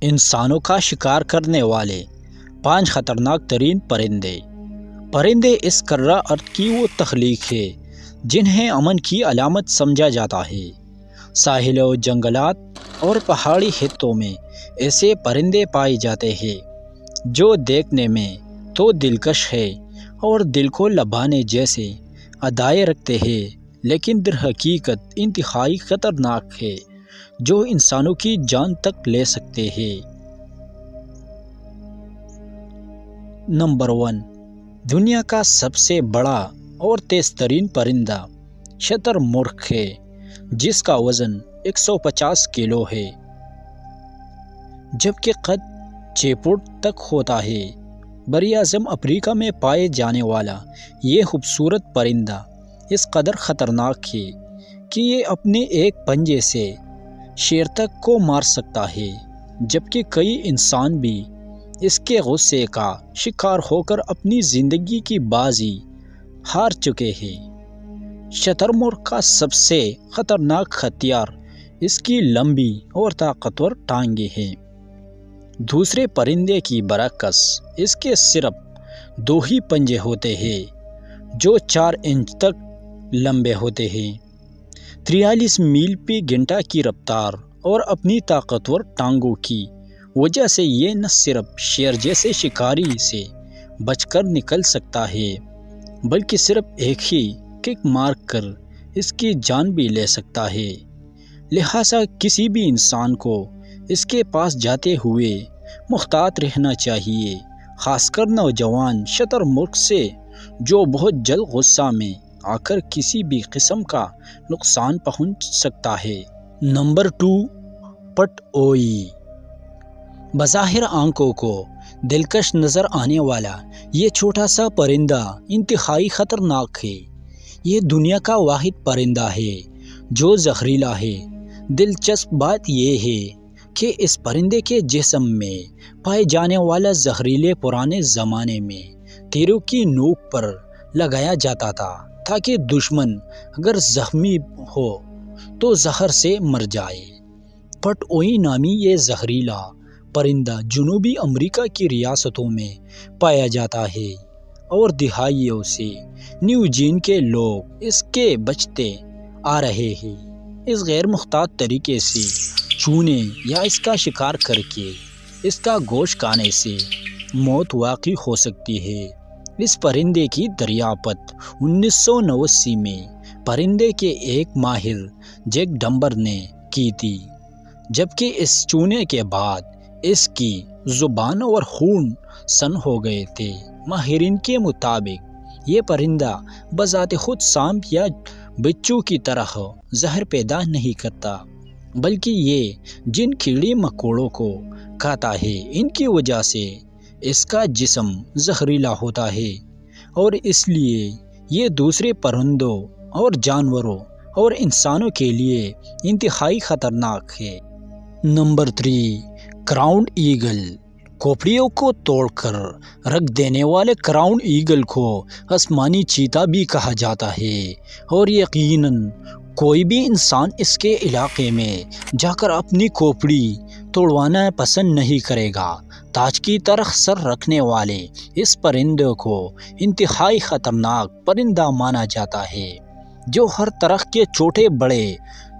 انسانوں کا شکار کرنے والے 5 خطرناک ترین پرندے۔ پرندے اس کرہ ارض کی وہ تخلیق ہے جنہیں امن کی علامت سمجھا جاتا ہے۔ ساحلوں، جنگلات اور پہاڑی خطوں میں ایسے پرندے پائے جاتے ہیں جو دیکھنے میں تو دلکش ہے اور دل کو لبھانے جیسے ادائیں رکھتے ہیں، لیکن در حقیقت انتہائی خطرناک ہے، جو انسانوں کی جان تک لے سکتے ہیں۔ نمبر 1، دنیا کا سب سے بڑا اور تیز ترین پرندہ شتر مرغ ہے، جس کا وزن 150 کلو ہے، جبکہ قد 6 فٹ تک ہوتا ہے۔ براعظم افریقہ میں پائے جانے والا یہ خوبصورت پرندہ اس قدر خطرناک ہے کہ یہ اپنے ایک پنجے سے شیر تک کو مار سکتا ہے، جبکہ کئی انسان بھی اس کے غصے کا شکار ہو کر اپنی زندگی کی بازی ہار چکے ہیں۔ شتر مرغ کا سب سے خطرناک ہتھیار اس کی لمبی اور طاقتور ٹانگیں ہیں۔ دوسرے پرندے کی برعکس اس کے صرف 2 ہی پنجے ہوتے ہیں، جو 4 انچ تک لمبے ہوتے ہیں۔ 43 میل فی گھنٹہ کی رفتار اور اپنی طاقتور ٹانگوں کی وجہ سے یہ نہ صرف شیر جیسے شکاری سے بچ کر نکل سکتا ہے، بلکہ صرف ایک ہی کک مار کر اس کی جان بھی لے سکتا ہے۔ لہٰذا کسی بھی انسان کو اس کے پاس جاتے ہوئے محتاط رہنا چاہیے، خاص کر نوجوان شتر مرغ سے، جو بہت جلد غصہ میں آ کر کسی بھی قسم کا نقصان پہنچ سکتا ہے۔ نمبر 2، پٹ اوئی۔ بظاہر آنکھوں کو دلکش نظر آنے والا یہ چھوٹا سا پرندہ انتہائی خطرناک ہے۔ یہ دنیا کا واحد پرندہ ہے جو زہریلا ہے۔ دلچسپ بات یہ ہے کہ اس پرندے کے جسم میں پائے جانے والا زہریلے پرانے زمانے میں تیروں کی نوک پر لگایا جاتا تھا تاکہ دشمن اگر زخمی ہو تو زہر سے مر جائے۔ پٹ اوئی نامی یہ زہریلا پرندہ جنوبی امریکہ کی ریاستوں میں پایا جاتا ہے اور دہائیوں سے نیو جین کے لوگ اس کے بچتے آ رہے ہیں۔ اس غیر محتاط طریقے سے چونے یا اس کا شکار کر کے اس کا گوشت کھانے سے موت واقع ہو سکتی ہے۔ اس پرندے کی دریافت 1989 میں پرندے کے ایک ماہر جیک ڈمبر نے کی تھی، جبکہ اس چونے کے بعد اس کی زبان اور خون سن ہو گئے تھے۔ ماہرین کے مطابق یہ پرندہ بذات خود سانپ یا بچھو کی طرح زہر پیدا نہیں کرتا، بلکہ یہ جن کیڑے مکوڑوں کو کھاتا ہے ان کی وجہ سے اس کا جسم زہریلا ہوتا ہے، اور اس لیے یہ دوسرے پرندوں اور جانوروں اور انسانوں کے لیے انتہائی خطرناک ہے۔ Number 3، crown eagle. کھوپڑیوں کو توڑ کر رکھ دینے والے کراؤن ایگل کو آسمانی چیتا بھی کہا جاتا ہے، اور یقیناً کوئی بھی انسان اس کے علاقے میں جا کر اپنی کھوپڑی توڑوانا پسند نہیں کرے گا۔ تاج کی طرح سر رکھنے والے اس پرندے کو انتہائی خطرناک پرندہ مانا جاتا ہے، جو ہر طرح کے چھوٹے بڑے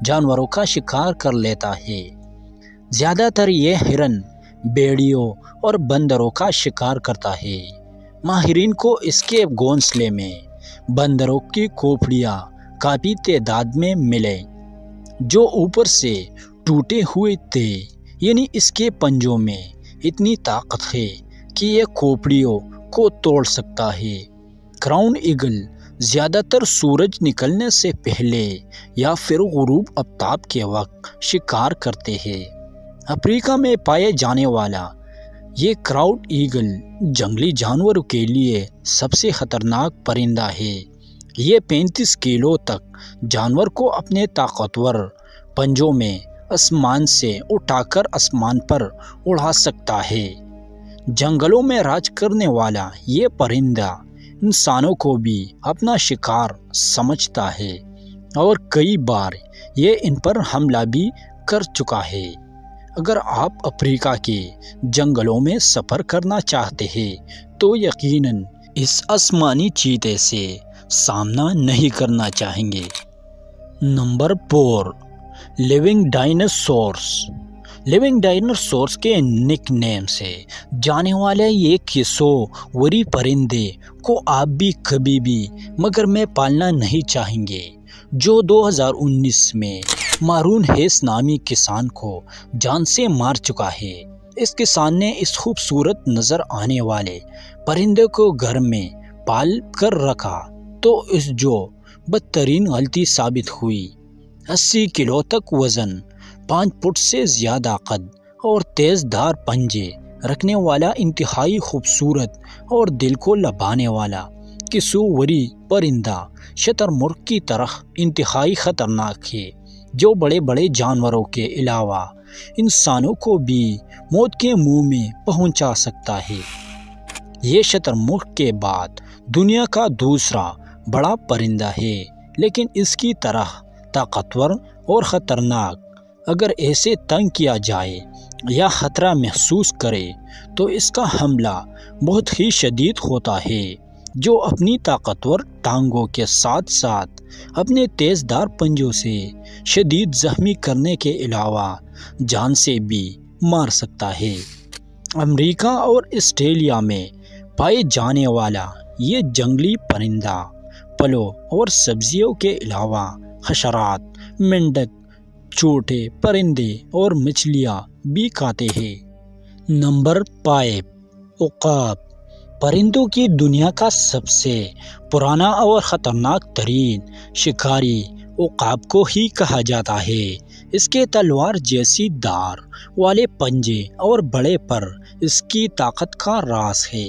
جانوروں کا شکار کر لیتا ہے۔ زیادہ تر یہ ہرن، بھیڑیوں اور بندروں کا شکار کرتا ہے۔ ماہرین کو اس کے گھونسلے میں بندروں کی کھوپڑیاں کافی تعداد میں ملے جو اوپر سے ٹوٹے ہوئے تھے، یعنی اس کے پنجوں میں اتنی طاقت ہے کہ یہ کھوپڑیوں کو توڑ سکتا ہے۔ کراؤن ایگل زیادہ تر سورج نکلنے سے پہلے یا پھر غروب آفتاب کے وقت شکار کرتے ہیں۔ افریقہ میں پائے جانے والا یہ کراؤن ایگل جنگلی جانوروں کے لیے سب سے خطرناک پرندہ ہے۔ یہ 35 کلو تک جانور کو اپنے طاقتور پنجوں میں آسمان سے اٹھا کر آسمان پر اڑا سکتا ہے۔ جنگلوں میں راج کرنے والا یہ پرندہ انسانوں کو بھی اپنا شکار سمجھتا ہے اور کئی بار یہ ان پر حملہ بھی کر چکا ہے۔ اگر آپ افریقہ کے جنگلوں میں سفر کرنا چاہتے ہیں تو یقیناً اس آسمانی چیتے سے سامنا نہیں کرنا چاہیں گے۔ نمبر 4، لیونگ ڈائناسورس۔ لیونگ ڈائناسورس کے نک نیم سے جانے والے یہ کیسووری پرندے کو آپ بھی کبھی بھی مگر میں پالنا نہیں چاہیں گے، جو 2019 میں مارون ہیس نامی کسان کو جان سے مار چکا ہے۔ اس کسان نے اس خوبصورت نظر آنے والے پرندے کو گھر میں پال کر رکھا تو اس جو بدترین غلطی ثابت ہوئی۔ 80 کلو تک وزن، 5 فٹ سے زیادہ قد اور تیز دھار پنجے رکھنے والا انتہائی خوبصورت اور دل کو لبھانے والا کیسووری پرندہ شتر مرغ کی طرح انتہائی خطرناک ہے، جو بڑے بڑے جانوروں کے علاوہ انسانوں کو بھی موت کے منہ میں پہنچا سکتا ہے۔ یہ شتر مرغ کے بعد دنیا کا دوسرا بڑا پرندہ ہے، لیکن اس کی طرح طاقتور اور خطرناک۔ اگر اسے تنگ کیا جائے یا خطرہ محسوس کرے تو اس کا حملہ بہت ہی شدید ہوتا ہے، جو اپنی طاقتور ٹانگوں کے ساتھ ساتھ اپنے تیز دھار پنجوں سے شدید زخمی کرنے کے علاوہ جان سے بھی مار سکتا ہے۔ امریکہ اور آسٹریلیا میں پائے جانے والا یہ جنگلی پرندہ پھلوں اور سبزیوں کے علاوہ حشرات، مینڈک، چھوٹے پرندے اور مچھلیاں بھی کھاتے ہیں۔ نمبر 5، عقاب۔ پرندوں کی دنیا کا سب سے پرانا اور خطرناک ترین شکاری عقاب کو ہی کہا جاتا ہے۔ اس کے تلوار جیسی دھار والے پنجے اور بڑے پر اس کی طاقت کا راز ہے۔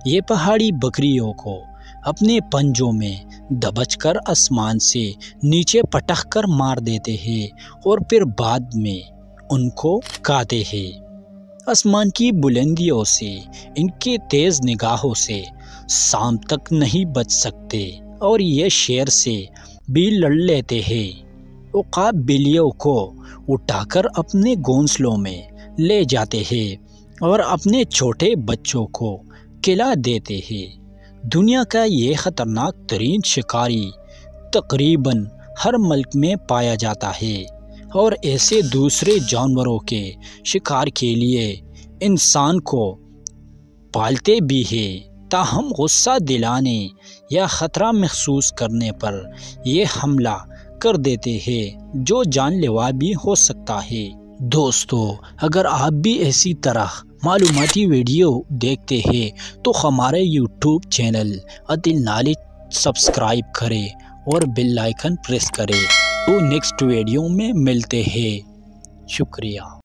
یہ پہاڑی بکریوں کو اپنے پنجوں میں دبچ کر آسمان سے نیچے پٹخ کر مار دیتے ہیں اور پھر بعد میں ان کو کھاتے ہیں۔ آسمان کی بلندیوں سے ان کے تیز نگاہوں سے شام تک نہیں بچ سکتے اور یہ شیر سے بھی لڑ لیتے ہیں۔ عقاب بلیوں کو اٹھا کر اپنے گھونسلوں میں لے جاتے ہیں اور اپنے چھوٹے بچوں کو کھلا دیتے ہیں۔ دنیا کا یہ خطرناک ترین شکاری تقریباً ہر ملک میں پایا جاتا ہے اور ایسے دوسرے جانوروں کے شکار کے لیے انسان کو پالتے بھی ہیں، تاہم غصہ دلانے یا خطرہ محسوس کرنے پر یہ حملہ کر دیتے ہیں، جو جان لیوا بھی ہو سکتا ہے۔ دوستو، اگر آپ بھی اسی طرح معلوماتی ویڈیو دیکھتے ہیں تو ہمارے یوٹیوب چینل عادل نالج سبسکرائب کریں اور بیل آئیکن پریس کریں۔ تو نیکسٹ ویڈیو میں ملتے ہیں۔ شکریہ۔